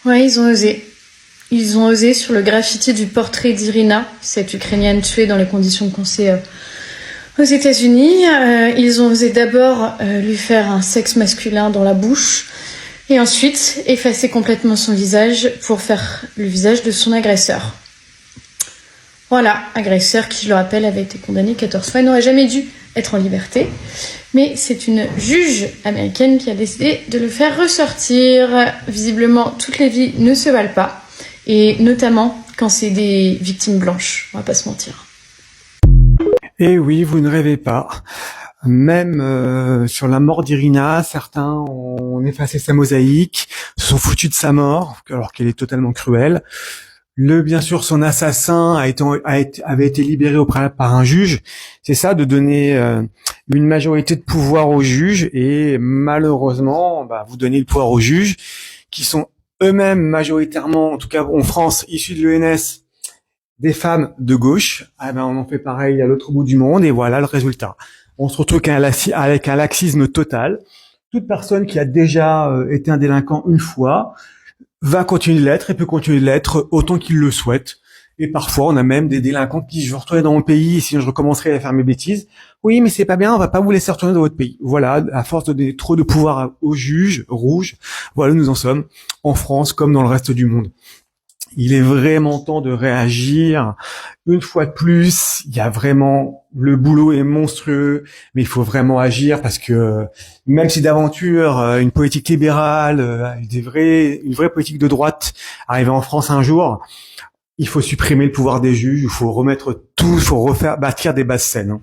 Ouais, ils ont osé. Ils ont osé sur le graffiti du portrait d'Irina, cette Ukrainienne tuée dans les conditions qu'on sait aux États-Unis. Ils ont osé d'abord lui faire un sexe masculin dans la bouche et ensuite effacer complètement son visage pour faire le visage de son agresseur. Voilà, agresseur qui, je le rappelle, avait été condamné 14 fois et n'aurait jamais dû être en liberté. Mais c'est une juge américaine qui a décidé de le faire ressortir. Visiblement, toutes les vies ne se valent pas. Et notamment quand c'est des victimes blanches, on va pas se mentir. Et oui, vous ne rêvez pas. Même sur la mort d'Irina, certains ont effacé sa mosaïque, se sont foutus de sa mort, alors qu'elle est totalement cruelle. Bien sûr, son assassin avait été libéré au préalable par un juge. C'est ça, de donner une majorité de pouvoir aux juges. Et malheureusement, vous donnez le pouvoir aux juges, qui sont eux-mêmes majoritairement, en tout cas en France, issus de l'ENS, des femmes de gauche. On en fait pareil à l'autre bout du monde, et voilà le résultat. On se retrouve avec un laxisme total. Toute personne qui a déjà été un délinquant une fois va continuer de l'être et peut continuer de l'être autant qu'il le souhaite. Et parfois, on a même des délinquants qui disent: je veux retourner dans mon pays et sinon je recommencerai à faire mes bêtises. Oui, mais c'est pas bien, on va pas vous laisser retourner dans votre pays. Voilà, à force de donner trop de pouvoir aux juges rouges, voilà où nous en sommes, en France comme dans le reste du monde. Il est vraiment temps de réagir. Une fois de plus, le boulot est monstrueux, mais il faut vraiment agir parce que même si d'aventure une politique libérale, une vraie politique de droite arrivait en France un jour, il faut supprimer le pouvoir des juges, il faut remettre tout, il faut bâtir des bases saines.